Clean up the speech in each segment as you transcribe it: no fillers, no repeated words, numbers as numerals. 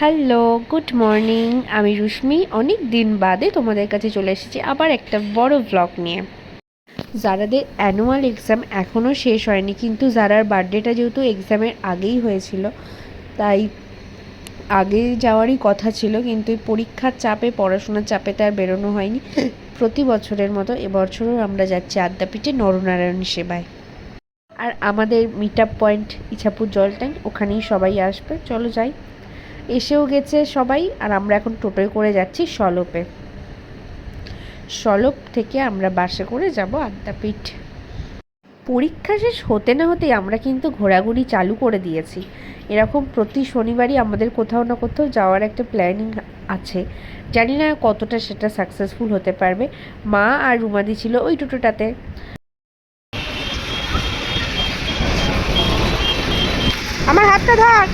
Hello, good morning. আমি রুশ্মি। অনেক দিন বাদে তোমাদের কাছে চলে এসেছি আবার একটা বড় ব্লগ নিয়ে। যারাদের অ্যানুয়াল এক্সাম এখনও শেষ হয়নি, কিন্তু যারার বার্থডেটা যেহেতু এক্সামের আগেই হয়েছিল, তাই আগে যাওয়ারই কথা ছিল, কিন্তু এই পরীক্ষার চাপে, পড়াশোনার চাপে তার বেরোনো হয়নি। প্রতি বছরের মতো এবছরও আমরা যাচ্ছি আদ্যাপীঠে নরনারায়ণ সেবায়। আর আমাদের মিট আপ পয়েন্ট ইছাপুর জল ট্যাঙ্ক, ওখানেই সবাই আসবে। চলো যাই। এসেও গেছে সবাই, আর আমরা এখন টোটোয় করে যাচ্ছি সলপে। সলপ থেকে আমরা বাসে করে যাব আদ্যাপীঠ। পরীক্ষা শেষ হতে না হতেই আমরা কিন্তু ঘোরাঘুরি চালু করে দিয়েছি। এরকম প্রতি শনিবারই আমাদের কোথাও না কোথাও যাওয়ার একটা প্ল্যানিং আছে। জানি না কতটা সেটা সাকসেসফুল হতে পারবে। মা আর রুমাদি ছিল ওই টোটোটাতে। আমার হাতটা ধর।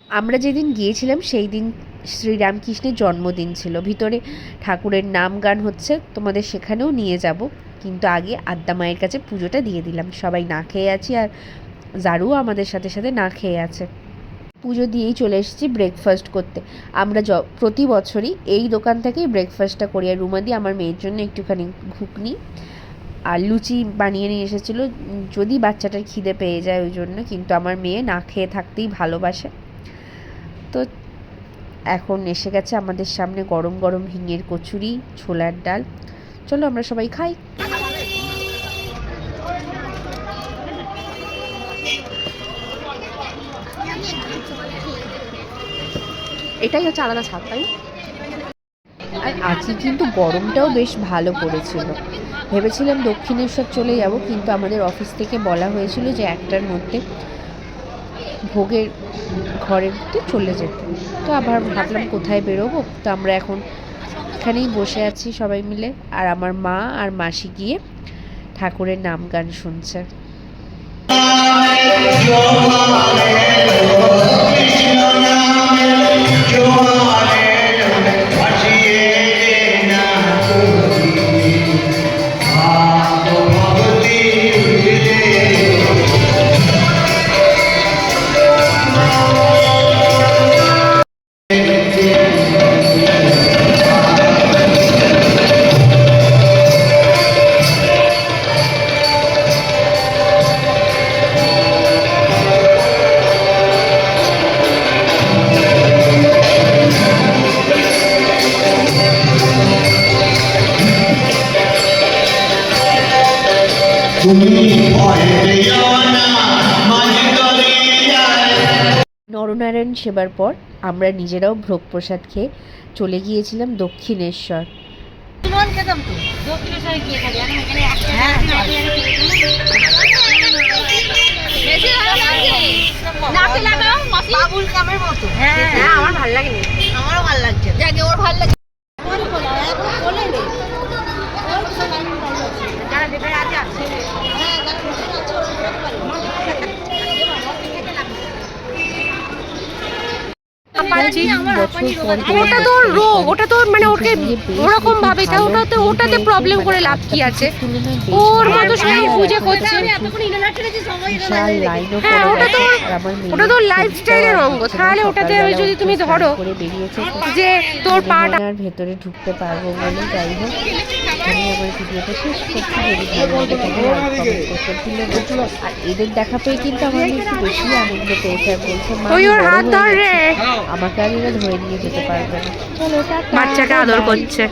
আমরা যেদিন গিয়েছিলাম সেই দিন শ্রীরামকৃষ্ণের জন্মদিন ছিল। ভিতরে ঠাকুরের নাম গান হচ্ছে, তোমাদের সেখানেও নিয়ে যাব, কিন্তু আগে আদ্যা মায়ের কাছে পুজোটা দিয়ে দিলাম। সবাই না খেয়ে আছি, আর জারুও আমাদের সাথে সাথে না খেয়ে আছে। পুজো দিয়েই চলে এসেছি ব্রেকফাস্ট করতে। আমরা প্রতি বছরই এই দোকান থেকেই ব্রেকফাস্টটা করি। আর রুমাদি আমার মেয়ের জন্য একটুখানি ঘুগনি আর লুচি বানিয়ে নিয়ে এসেছিলো, যদি বাচ্চাটার খিদে পেয়ে যায় ওই জন্য। কিন্তু আমার মেয়ে না খেয়ে থাকতেই ভালোবাসে। তো এখন এসে গেছে আমাদের সামনে গরম গরম হিঙের কচুরি, ছোলার ডাল। চলো আমরা সবাই খাই। এটাই হচ্ছে আলাদা স্বাদ, তাই। আর আজকে কিন্তু গরমটাও বেশ ভালো পড়েছিল। ভেবেছিলাম দক্ষিণেশ্বর চলে যাব, কিন্তু আমাদের অফিস থেকে বলা হয়েছিল যে 1টার মধ্যে ভোগের ঘরের চলে যেতে। তো আবার ভাবলাম কোথায় বেরোবো। তো আমরা এখন এখানেই বসে আছি সবাই মিলে, আর আমার মা আর মাসি গিয়ে ঠাকুরের নাম গান শুনছে। নরনারায়ণ সেবার পর আমরা নিজেরাও ভোগ প্রসাদ খেয়ে চলে গিয়েছিলাম দক্ষিণেশ্বর। আমার ভালো লাগেনি, আমারও ভালো লাগছে, ওর ভালো লাগে। ওটা তো রোগ, ওটা তো মানে ওকে ওরকম ভাবে, ওটাতে প্রবলেম করে লাভ কি আছে? ওর মতো সবাই পুজো করছে। হ্যাঁ, ওটা তো লাইফস্টাইলের অঙ্গ। তাহলে ওটাতে যদি তুমি ধরো যে তোর পাটা ভেতরে ঢুকতে পারবো বলে, যাই হোক আমি আমার ভিডিওটা শেষ করছি। যদি ভালো লাগে তাহলে আর এদের দেখা পেয়ে কিন্তু আমার একটু বেশি আনন্দ পেয়েছে। আর বলছে মা আমাকে আর এরা ধরে নিয়ে যেতে পারবে না। চলো, বাচ্চাকে আদর করছে।